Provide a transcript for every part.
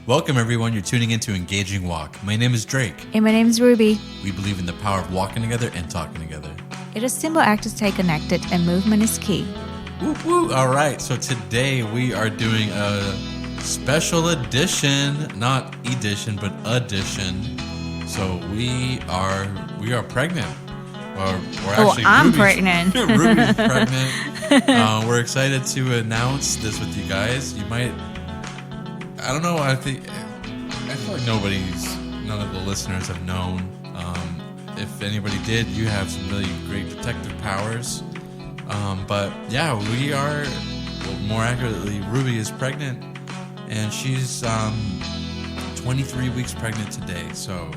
Welcome, everyone. You're tuning into Engaging Walk. My name is Drake. And my name is Rubie. We believe in the power of walking together and talking together. It is a simple act to stay connected, and movement is key. Woo woo! All right, so today we are doing a special edition, not edition, but edition. So we are pregnant. I'm pregnant. Rubie's pregnant. We're excited to announce this with you guys. You might. I don't know. I feel like none of the listeners have known. If anybody did, you have some really great detective powers. But yeah, we are. Well, more accurately, Rubie is pregnant, and she's 23 weeks pregnant today. So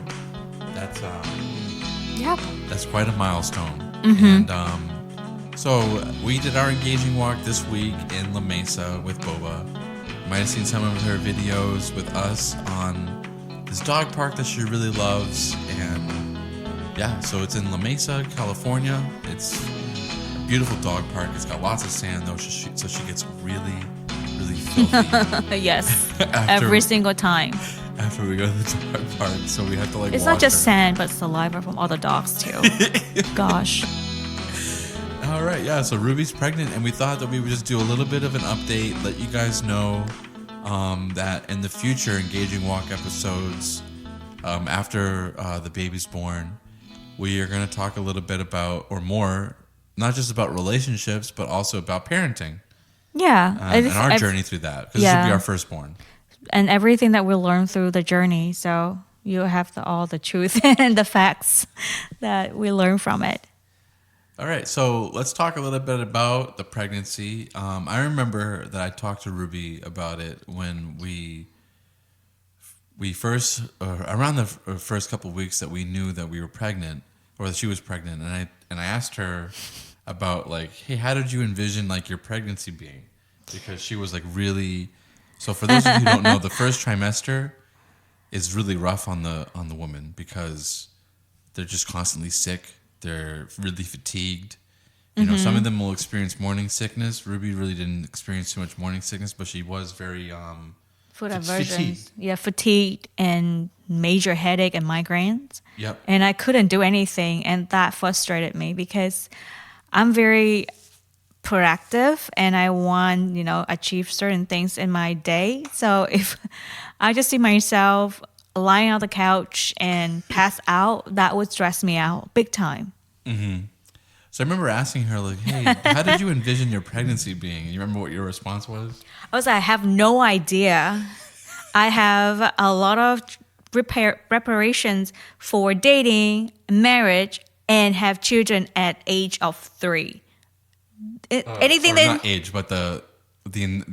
that's that's quite a milestone. Mm-hmm. And so we did our engaging walk this week in La Mesa with Boba. You might have seen some of her videos with us on this dog park that she really loves. And yeah, so it's in La Mesa, California. It's a beautiful dog park. It's got lots of sand though, so she gets really, really filthy. Yes, every single time. After we go to the dog park, so we have to It's wash not just her. sand, but saliva from other dogs too. Gosh. All right, yeah, so Rubie's pregnant, and we thought that we would just do a little bit of an update, let you guys know that in the future Engaging Walk episodes, after the baby's born, we are going to talk a little bit about, or more, not just about relationships, but also about parenting. Yeah. And our journey through that, because this will be our firstborn. And everything that we learn through the journey. So you have all the truth and the facts that we learn from it. All right, so let's talk a little bit about the pregnancy. I remember that I talked to Rubie about it when we first, around the first couple of weeks that we knew that we were pregnant, or that she was pregnant, and I asked her about like, hey, how did you envision like your pregnancy being? Because she was like really. So for those of you who don't know, the first trimester is really rough on the woman because they're just constantly sick. They're really fatigued. You know, some of them will experience morning sickness. Rubie really didn't experience too much morning sickness, but she was very Food aversions. Yeah, fatigued and major headache and migraines. Yep. And I couldn't do anything, and that frustrated me because I'm very proactive and I want, achieve certain things in my day. So if I just see myself lying on the couch and pass out, that would stress me out big time. Mm-hmm. So I remember asking her, like, hey, how did you envision your pregnancy being? You remember what your response was? I was like, I have no idea. I have a lot of preparations for dating, marriage, and have children at age of 3. Anything that not age, but the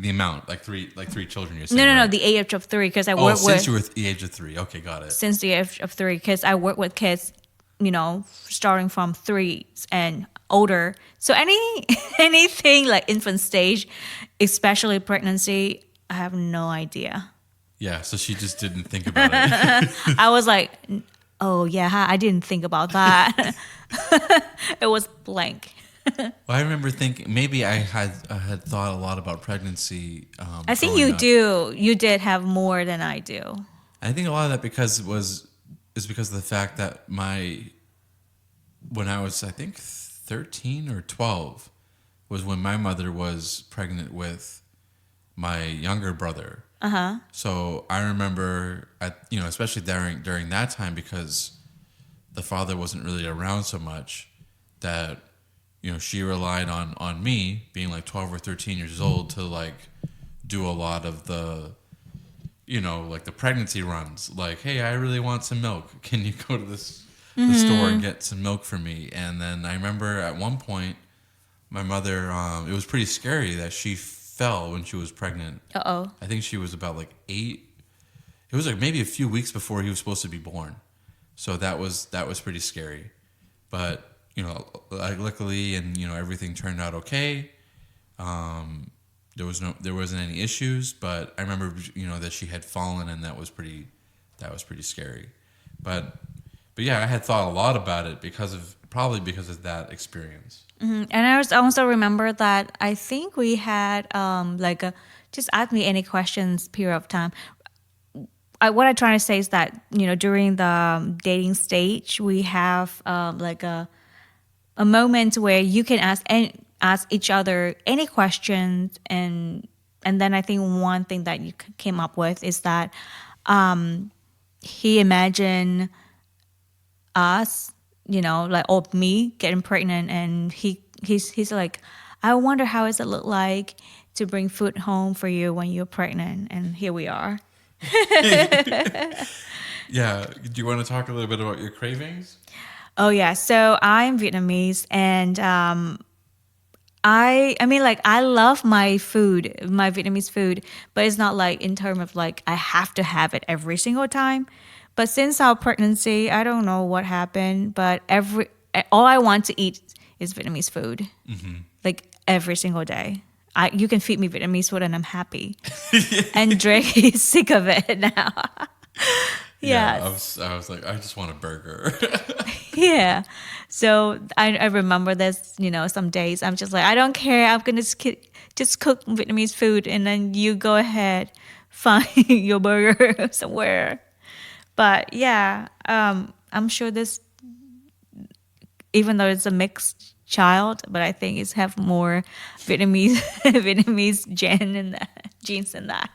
amount, like three children. You're saying no, right? the age of 3 because I work since with you were the age of 3. Okay, got it. Since the age of 3 because I work with kids, starting from 3 and older. So anything like infant stage, especially pregnancy, I have no idea. Yeah, so she just didn't think about it. I was like, oh yeah, I didn't think about that. It was blank. Well, I remember thinking maybe I had thought a lot about pregnancy. I think you do. You did have more than I do. I think a lot of that is because of the fact that when I was, I think 13 or 12 was when my mother was pregnant with my younger brother. Uh-huh. So I remember, especially during that time, because the father wasn't really around so much, that she relied on me being like 12 or 13 years old to like do a lot of the, like the pregnancy runs. Like, hey, I really want some milk. Can you go to the store and get some milk for me? And then I remember at one point, my mother, it was pretty scary that she fell when she was pregnant. Uh-oh. I think she was about like 8. It was like maybe a few weeks before he was supposed to be born. So that was pretty scary. But luckily, and everything turned out okay. There wasn't any issues, but I remember that she had fallen, and that was pretty scary. But yeah, I had thought a lot about it because of that experience. Mm-hmm. And I also remember that I think we had just ask me any questions period of time. what I'm trying to say is that during the dating stage, we have like a moment where you can ask each other any questions, and then I think one thing that you came up with is that he imagined us, like or me getting pregnant, and he's like, I wonder how does it look like to bring food home for you when you're pregnant, and here we are. Yeah. Do you want to talk a little bit about your cravings? Oh yeah, so I'm Vietnamese, and I mean, like, I love my food, my Vietnamese food, but it's not like in terms of like I have to have it every single time. But since our pregnancy, I don't know what happened, but all I want to eat is Vietnamese food, like every single day. You can feed me Vietnamese food and I'm happy. And Drake is sick of it now. Yeah, Yes. I was like, I just want a burger. Yeah. So I remember this, some days I'm just like, I don't care. I'm going to just cook Vietnamese food and then you go ahead, find your burger somewhere. But yeah, I'm sure this, even though it's a mixed child, but I think it's have more Vietnamese Vietnamese genes in that.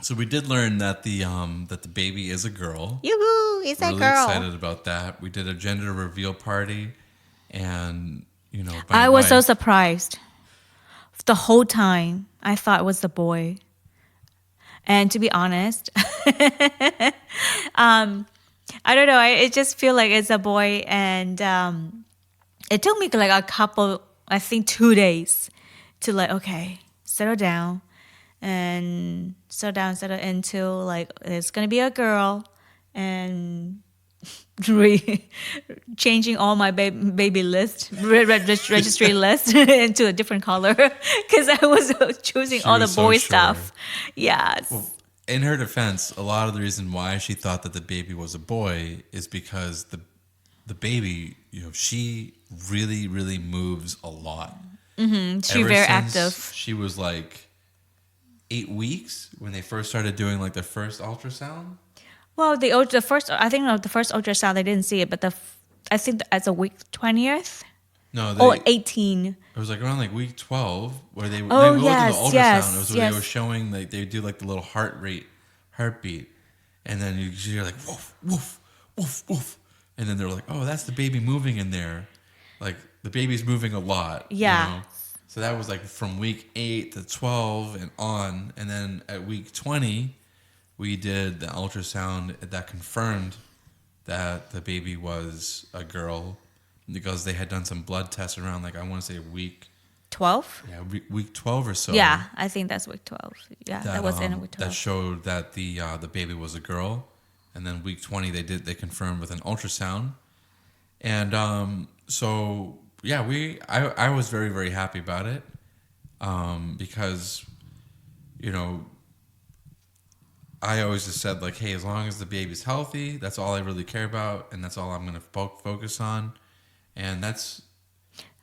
So we did learn that the baby is a girl. Yoo-hoo, it's a Really girl. excited about that. We did a gender reveal party, and I was so surprised. The whole time I thought it was the boy. And to be honest, I don't know. I just feel like it's a boy, and it took me like a couple, I think 2 days to like, okay, settle down and settle into like it's gonna be a girl, and changing all my baby list, registry list into a different color because I was choosing all the was so boy sure. stuff. Yes. Well, in her defense, a lot of the reason why she thought that the baby was a boy is because the baby, she really, really moves a lot. She's Ever very since active. She was like 8 weeks when they first started doing like the first ultrasound. Well, the first, I think the first ultrasound they didn't see it, but I think as a week 20th No, or 18. It was like around like week 12 where they Oh, would yes, do the ultrasound. yes, It was where they yes. were showing like they do like the little heartbeat, and then you're like woof woof woof woof, and then they're like, oh, that's the baby moving in there, like the baby's moving a lot. Yeah. So that was like from week 8 to 12 and on, and then at week 20 we did the ultrasound that confirmed that the baby was a girl because they had done some blood tests around like I want to say week 12? yeah week 12 or so. Yeah, I think that's week 12. Yeah, that was in week 12. That showed that the baby was a girl, and then week 20 they confirmed with an ultrasound, and so yeah I was very, very happy about it, because I always just said like, hey, as long as the baby's healthy, that's all I really care about, and that's all I'm going to focus on, and that's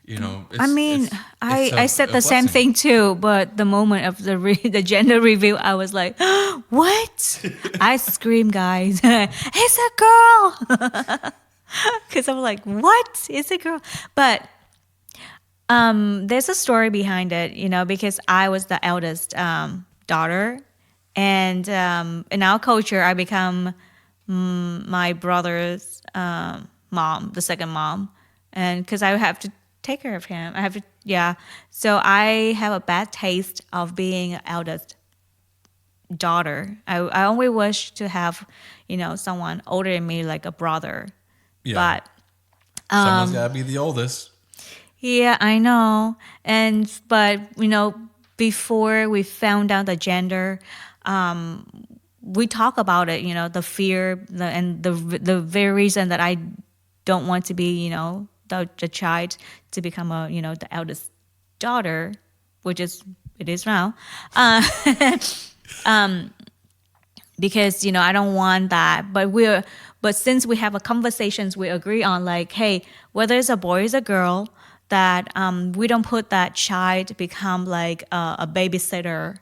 I said the same thing too, but the moment of the gender reveal, I was like, what? I screamed, guys, it's a girl. Because I'm like, what? It's a girl. But there's a story behind it, because I was the eldest daughter. And in our culture, I become my brother's mom, the second mom. And because I have to take care of him. So I have a bad taste of being eldest daughter. I only wish to have, someone older than me, like a brother. Yeah. But someone's got to be the oldest. yeah, I know. But before we found out the gender, we talk about it. The fear, and the very reason that I don't want to be, the child to become the eldest daughter, which it is now, because I don't want that. But since we have a conversations, we agree on like, hey, whether it's a boy or a girl, that we don't put that child to become like a babysitter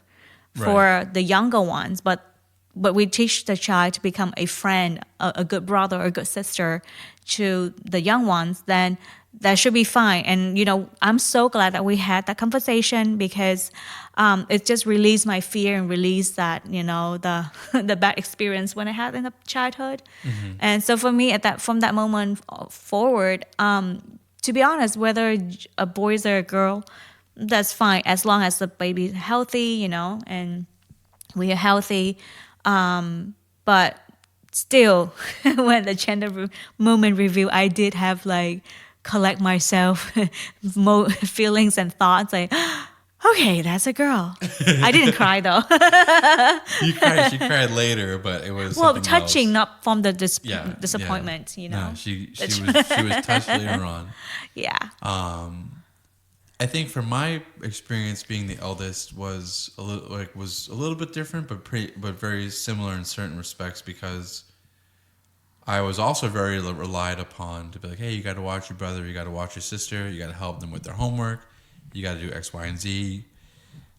for Right. the younger ones, but but we teach the child to become a friend, a good brother, or a good sister to the young ones, then that should be fine. And I'm so glad that we had that conversation, because it just released my fear and released that the the bad experience when I had in the childhood. And so for me, from that moment forward, to be honest, whether a boy or a girl, that's fine as long as the baby's healthy, and we are healthy. But still, when the gender moment review, I did have like collect myself, feelings and thoughts like, okay, that's a girl. I didn't cry though. She cried later, but it was Well, something touching, else. not from the Yeah, disappointment. No, she was touched later on. Yeah. I think for my experience being the eldest was a little bit different, but very similar in certain respects, because I was also very relied upon to be like, hey, you got to watch your brother, you got to watch your sister, you got to help them with their homework, you got to do X, Y, and Z.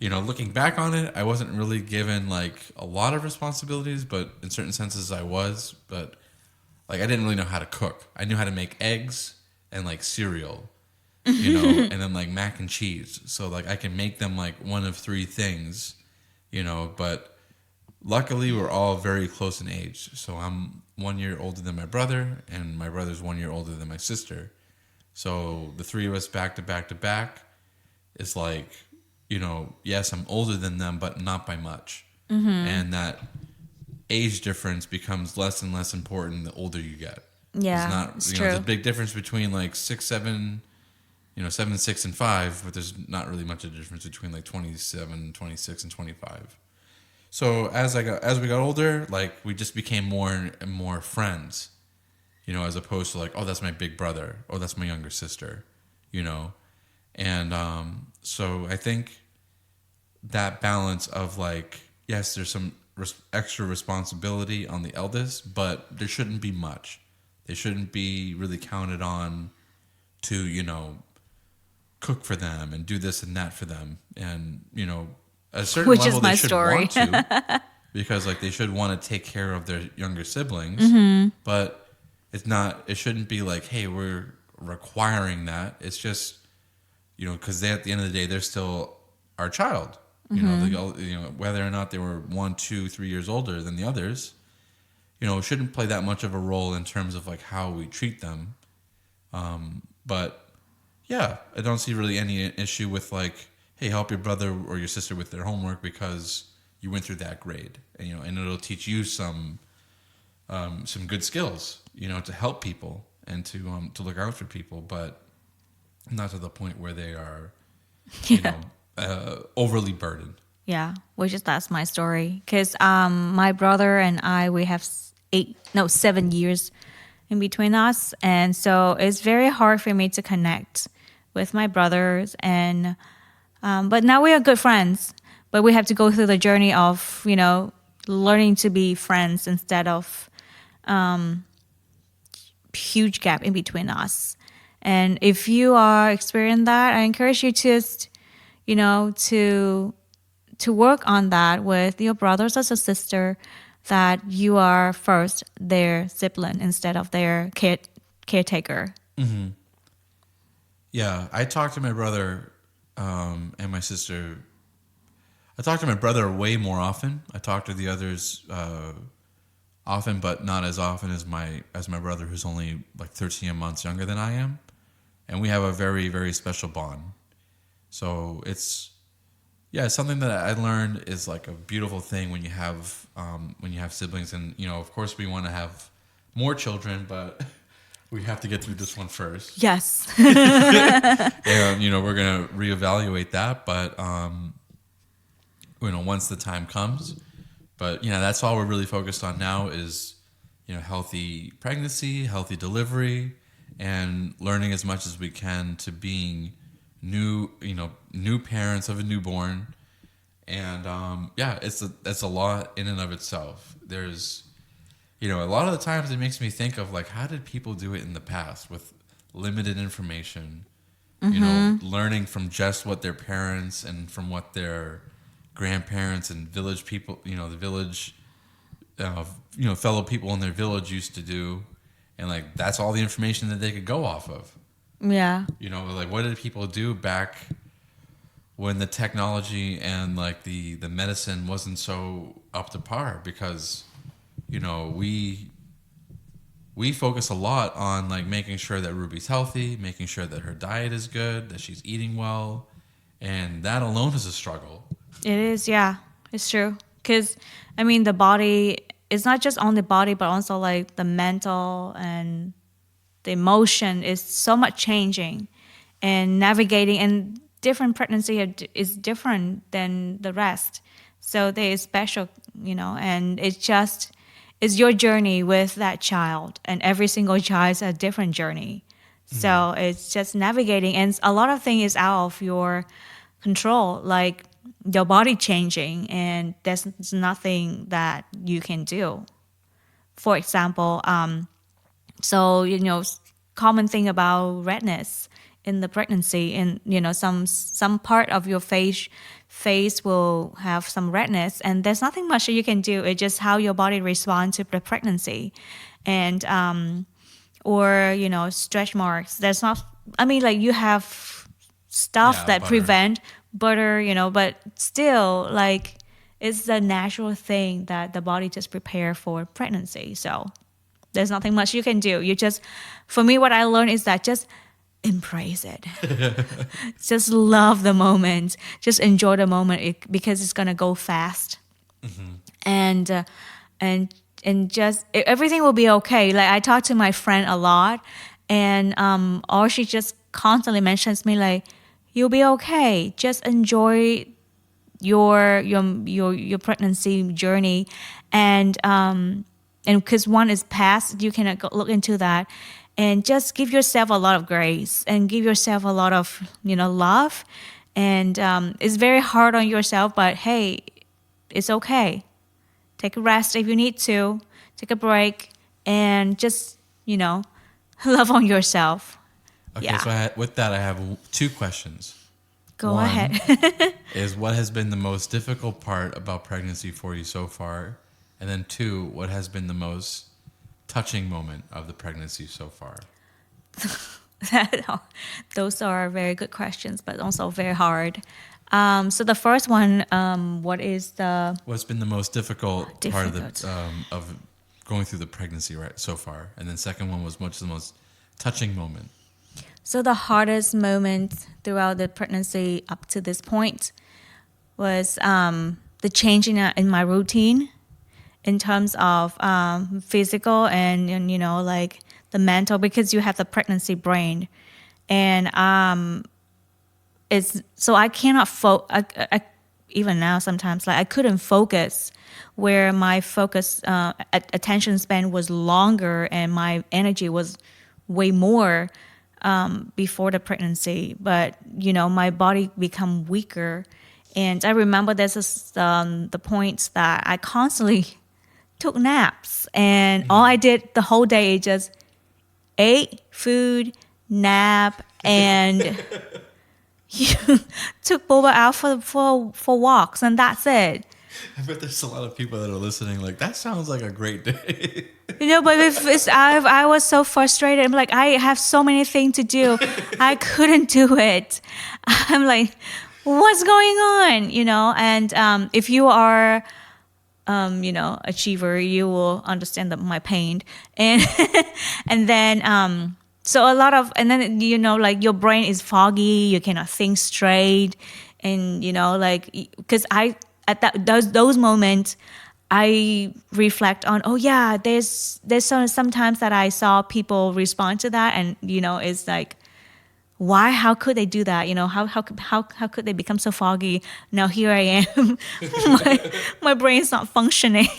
Looking back on it, I wasn't really given like a lot of responsibilities, but in certain senses I was. But like I didn't really know how to cook. I knew how to make eggs and like cereal. And then like mac and cheese. So like I can make them like one of three things, but luckily we're all very close in age. So I'm 1 year older than my brother, and my brother's 1 year older than my sister. So the three of us back to back to back is like, yes, I'm older than them, but not by much. And that age difference becomes less and less important the older you get. Yeah, it's true. There's a big difference between like 6, 7, 7, 6, and 5, but there's not really much of a difference between like 27, 26, and 25. So as we got older, like we just became more and more friends, as opposed to like, oh, that's my big brother, oh, that's my younger sister, and so I think that balance of like, yes, there's some extra responsibility on the eldest, but there shouldn't be much. They shouldn't be really counted on to cook for them and do this and that for them, and at a certain Which level is my they should story. want to, because like they should want to take care of their younger siblings, but it shouldn't be like, hey, we're requiring that. It's just because they, at the end of the day, they're still our child. Whether or not they were 1, 2, 3 years older than the others, it shouldn't play that much of a role in terms of like how we treat them. But yeah, I don't see really any issue with like, hey, help your brother or your sister with their homework because you went through that grade, and and it'll teach you some good skills, to help people and to look out for people, but not to the point where they are, overly burdened. Yeah, that's my story. Because my brother and I, we have 7 years in between us, and so it's very hard for me to connect with my brothers. And but now we are good friends. But we have to go through the journey of learning to be friends instead of huge gap in between us. And if you are experiencing that, I encourage you to just to work on that with your brothers or sister, that you are first their sibling instead of their caretaker. Mm-hmm. Yeah, I talk to my brother and my sister. I talk to my brother way more often. I talk to the others often, but not as often as my brother, who's only like 13 months younger than I am, and we have a very, very special bond. So it's something that I learned is like a beautiful thing when you have siblings, and of course we want to have more children, but we have to get through this one first. Yes. And we're gonna reevaluate that, but once the time comes. But that's all we're really focused on now is healthy pregnancy, healthy delivery, and learning as much as we can to being new parents of a newborn. And it's a lot in and of itself. There's a lot of the times it makes me think of like, how did people do it in the past with limited information, learning from just what their parents and from what their grandparents and village people, the village fellow people in their village used to do, and like that's all the information that they could go off of. Yeah. Like what did people do back when the technology and like the medicine wasn't so up to par? Because we focus a lot on like making sure that Ruby's healthy, making sure that her diet is good, that she's eating well, and that alone is a struggle. It is, yeah. It's true. Because, I mean, the body, it's not just on the body, but also like the mental and the emotion is so much changing and navigating. And different is different than the rest. So there is special, and it's your journey with that child. And every single child is a different journey. So it's just navigating. And a lot of things is out of your control, like your body changing, and there's nothing that you can do. For example, common thing about redness in the pregnancy, and some part of your face will have some redness, and there's nothing much that you can do. It's just how your body responds to the pregnancy, and or stretch marks. There's not. I mean, like you have stuff that butter. prevent butter, but still, like it's the natural thing that the body just prepare for pregnancy. So there's nothing much you can do. For me, what I learned is that just embrace it. Just love the moment. Just enjoy the moment because it's gonna go fast, and just everything will be okay. Like I talk to my friend a lot, and or she just constantly mentions me like, you'll be okay. Just enjoy your pregnancy journey, and because one is past, you can look into that, and just give yourself a lot of grace and give yourself a lot of love, and it's very hard on yourself, but hey, it's okay. Take a rest if you need to. Take a break, and just love on yourself. Okay, Yeah. so with that, I have two questions. Go One ahead. is what has been the most difficult part about pregnancy for you so far? And then two, what has been the most touching moment of the pregnancy so far? Those are very good questions, but also very hard. So the first one, What's been the most difficult part of Difficult. of going through the pregnancy so far? And then second one was what's the most touching moment? So the hardest moment throughout the pregnancy up to this point was the change in my routine in terms of physical and like the mental, because you have the pregnancy brain, and it's so I cannot even now sometimes like I couldn't focus where my focus attention span was longer and my energy was way more before the pregnancy, but my body become weaker. And I remember there's the points that I constantly took naps, and all I did the whole day is just ate food, nap, and took Boba out for walks, and that's it. I bet there's a lot of people that are listening like, that sounds like a great day. But I was so frustrated. I'm like, I have so many things to do. I couldn't do it. I'm like, what's going on? And if you are, achiever, you will understand my pain. And and then so a lot of, and then like your brain is foggy. You cannot think straight, and like because I at those moments. I reflect on, oh yeah, there's sometimes that I saw people respond to that, and it's like, why? How could they do that? How could they become so foggy? Now here I am, my brain's not functioning.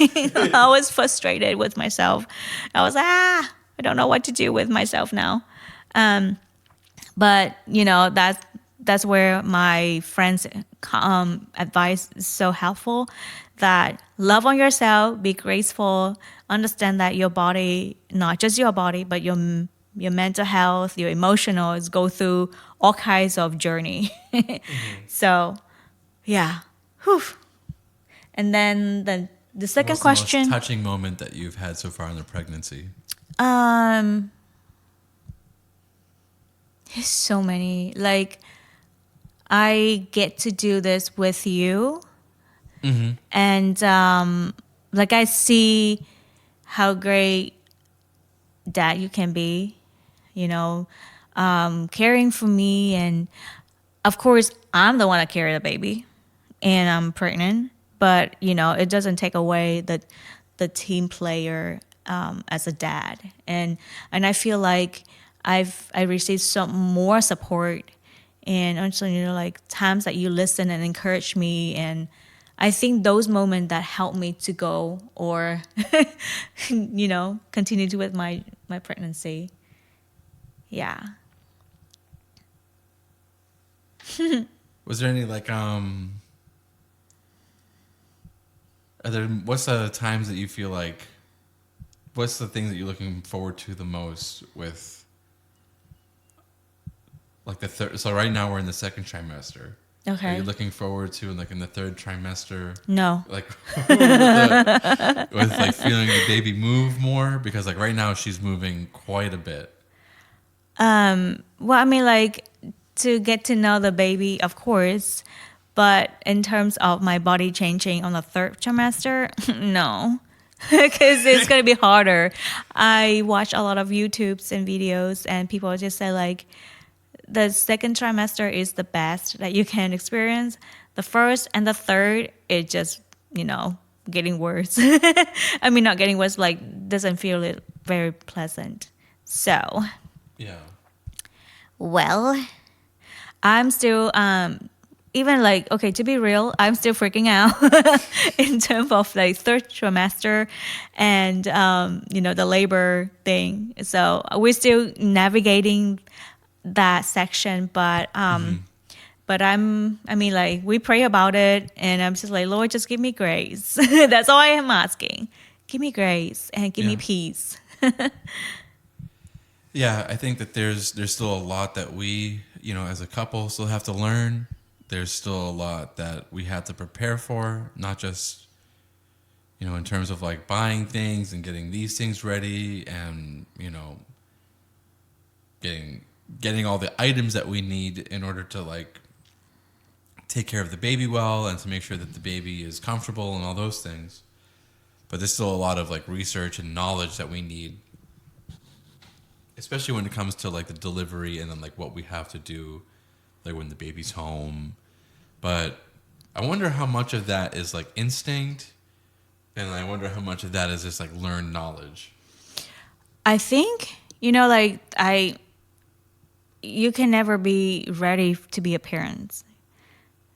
I was frustrated with myself. I was like, I don't know what to do with myself now. But that's where my friends' advice is so helpful. That love on yourself, be graceful, understand that your body, not just your body, but your mental health, your emotionals go through all kinds of journey. So, yeah. Whew. And then The second What's the most question, touching moment that you've had so far in the pregnancy? there's so many. Like, I get to do this with you, and like I see how great dad you can be, you know, caring for me, and of course I'm the one that carry the baby, and I'm pregnant, but it doesn't take away the team player as a dad, and I feel like I received some more support, and also like times that you listen and encourage me, and I think those moments that help me to go or continue to with my pregnancy. Yeah. Was there any what's the times that you feel like, what's the thing that you're looking forward to the most with like the third? So right now we're in the second trimester. Okay. Are you looking forward to in the third trimester? No. Like with like feeling the baby move more, because like right now she's moving quite a bit. Well, I mean, like, to get to know the baby, of course, but in terms of my body changing on the third trimester, no, because it's gonna be harder. I watch a lot of YouTubes and videos, and people just say like, the second trimester is the best that you can experience. The first and the third, it just getting worse. I mean, not getting worse, like doesn't feel it very pleasant. So. Yeah. Well, I'm still even like, okay, to be real, I'm still freaking out in terms of like third trimester and the labor thing. So we're still navigating that section, but I mean, like, we pray about it, and I'm just like, Lord, just give me grace. That's all I am asking. Give me grace and give me peace. Yeah, I think that there's still a lot that we, as a couple still have to learn. There's still a lot that we have to prepare for, not just, in terms of like buying things and getting these things ready and, getting all the items that we need in order to like take care of the baby well and to make sure that the baby is comfortable and all those things. But there's still a lot of like research and knowledge that we need, especially when it comes to like the delivery and then like what we have to do like when the baby's home. But I wonder how much of that is like instinct, and I wonder how much of that is just like learned knowledge. I think like you can never be ready to be a parent,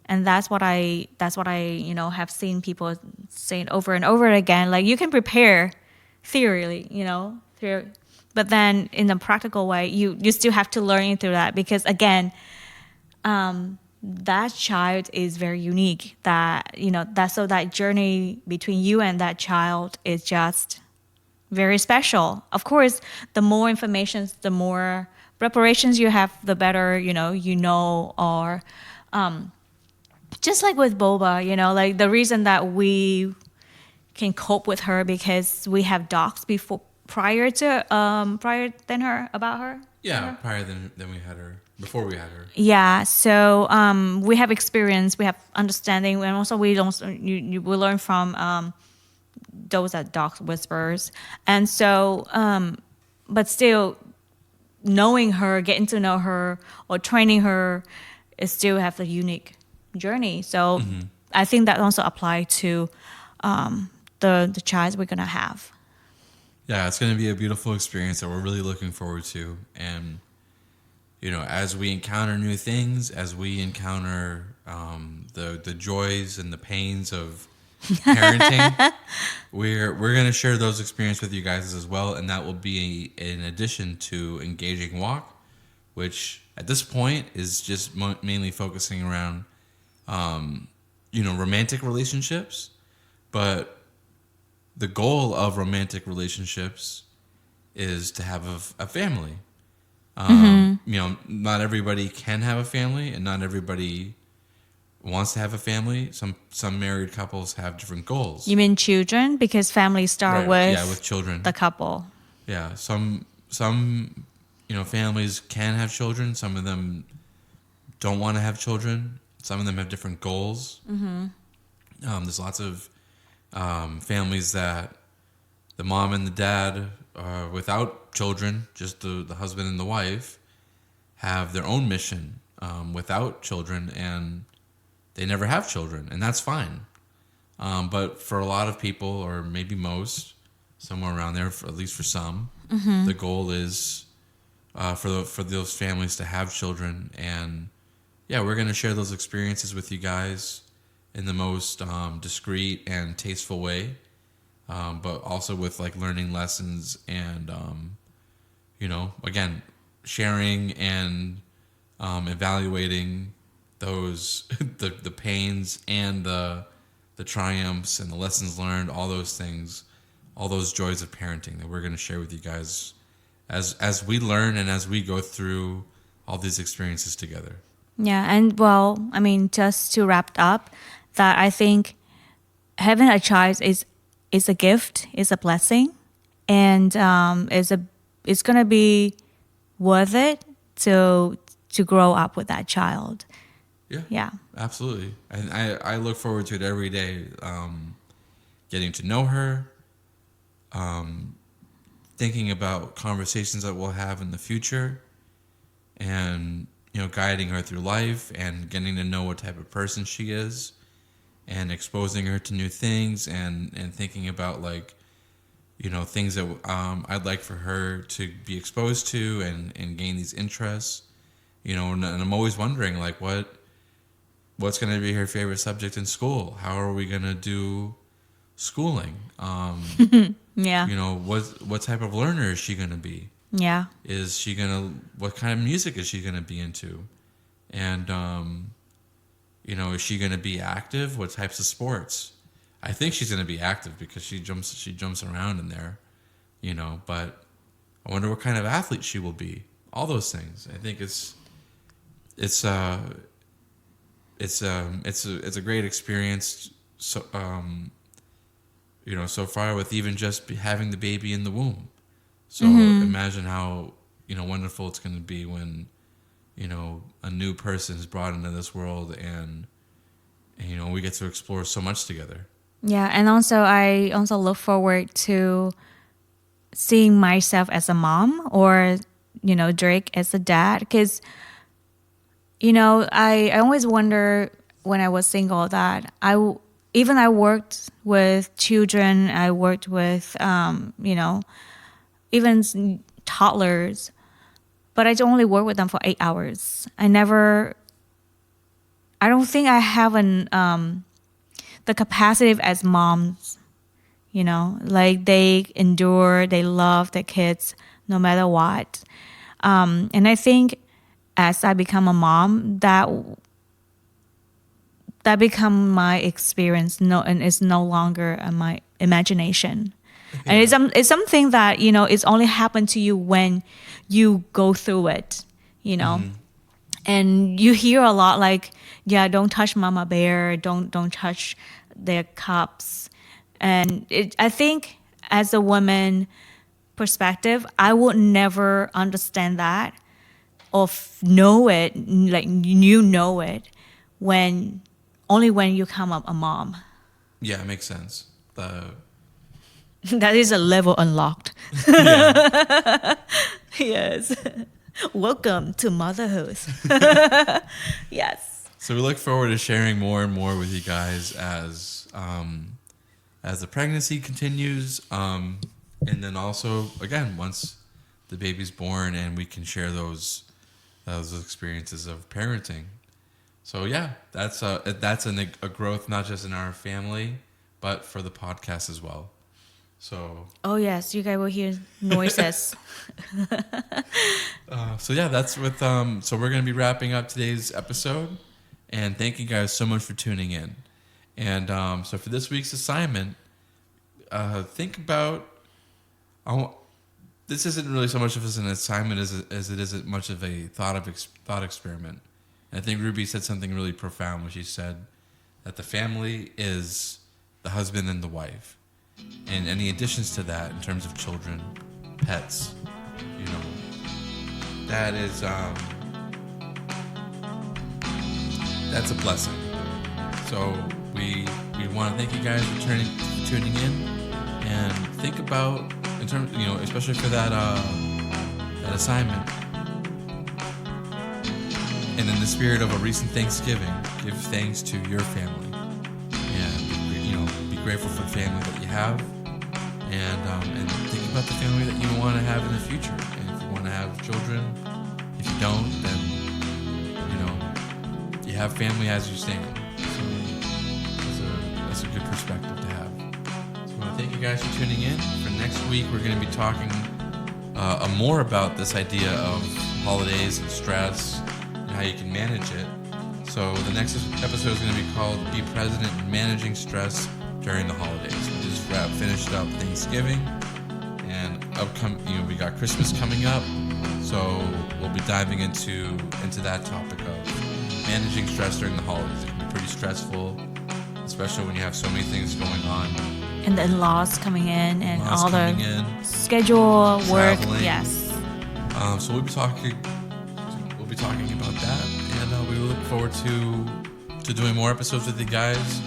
and that's what I have seen people saying over and over again. Like, you can prepare theoretically, but then in a practical way, you still have to learn through that, because again, that child is very unique. That journey between you and that child is just very special. Of course, the more information, the more preparations you have, the better, or just like with Boba, like the reason that we can cope with her because we have docs prior than her, about her. Yeah, prior than we had her, before we had her. Yeah, so we have experience, we have understanding, and also we learn from those that docs whispers, and so but still knowing her, getting to know her, or training her, is still have a unique journey. So I think that also apply to the child we're gonna have. Yeah, it's going to be a beautiful experience that we're really looking forward to. And, as we encounter new things, as we encounter the joys and the pains of parenting, we're going to share those experiences with you guys as well. And that will be in addition to Engaging Walk, which at this point is just mainly focusing around, romantic relationships. But the goal of romantic relationships is to have a family. Not everybody can have a family, and not everybody wants to have a family. Some married couples have different goals. You mean children? Because families start Right. with Yeah, with children. the couple. Yeah, some families can have children. Some of them don't want to have children. Some of them have different goals. There's lots of families that the mom and the dad without children, just the husband and the wife, have their own mission without children, and they never have children, and that's fine. But for a lot of people, or maybe most, somewhere around there, at least for some, the goal is for those families to have children. And yeah, we're going to share those experiences with you guys in the most discreet and tasteful way, but also with like learning lessons and again, sharing and evaluating those the pains and the triumphs and the lessons learned, all those things, all those joys of parenting that we're going to share with you guys as we learn and as we go through all these experiences together. Yeah, and well, I mean, just to wrap up, that I think having a child is a gift, is a blessing, and it's gonna be worth it to grow up with that child. Yeah. Yeah. Absolutely. And I look forward to it every day, getting to know her, thinking about conversations that we'll have in the future, and, guiding her through life and getting to know what type of person she is and exposing her to new things and thinking about like, things that I'd like for her to be exposed to and gain these interests, and I'm always wondering like what's going to be her favorite subject in school? How are we going to do schooling? Yeah. What type of learner is she going to be? Yeah. What kind of music is she going to be into? And, is she going to be active? What types of sports? I think she's going to be active because she jumps around in there, but I wonder what kind of athlete she will be. All those things. I think it's a great experience. So, so far with even just having the baby in the womb. So imagine how, wonderful it's going to be when, a new person is brought into this world and we get to explore so much together. Yeah, and I also look forward to seeing myself as a mom or, Drake as a dad, because, I always wonder when I was single that I worked with children, I worked with, even toddlers, but I only work with them for 8 hours. I don't think I have the capacity as moms, like they endure, they love their kids no matter what. And I think as I become a mom, that become my experience, and it's no longer my imagination. Yeah. And it's something that, it's only happened to you when you go through it, And you hear a lot like, yeah, don't touch mama bear, don't touch their cups. And I think as a woman perspective, I would never understand that or know it, like know it, when you come up a mom. Yeah, it makes sense. That is a level unlocked. Yeah. Yes. Welcome to motherhood. Yes. So we look forward to sharing more and more with you guys as the pregnancy continues, and then also again once the baby's born and we can share those experiences of parenting. So yeah, that's a growth not just in our family but for the podcast as well. So. Oh yes, you guys will hear noises. So yeah, that's with so we're gonna be wrapping up today's episode, and thank you guys so much for tuning in. And so for this week's assignment, think about. This isn't really so much of an assignment as it isn't much of a thought experiment. And I think Rubie said something really profound when she said that the family is the husband and the wife. And any additions to that in terms of children, pets, you know, that is, that's a blessing. So we want to thank you guys for tuning in, and think about, in terms, you know, especially for that assignment. And in the spirit of a recent Thanksgiving, give thanks to your family, and, you know, be grateful for the family that you have, and think about the family that you want to have in the future. And if you want to have children, if you don't, then, you know, you have family as you stand. So that's a good perspective to have. So I want to thank you guys for tuning in. For next week, we're going to be talking more about this idea of holidays and stress, how you can manage it. So the next episode is going to be called Be Present in Managing Stress During the Holidays. We just finished up Thanksgiving, and we got Christmas coming up. So we'll be diving into that topic of managing stress during the holidays. It can be pretty stressful, especially when you have so many things going on. And the in-laws coming in, and all the schedule, work. Traveling. Yes. So we'll be talking about that, and we look forward to doing more episodes with you guys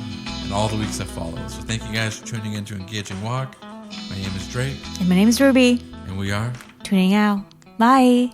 in all the weeks that follow. So thank you guys for tuning in to Engaging Walk. My name is Drake. And my name is Rubie. And we are tuning out. Bye.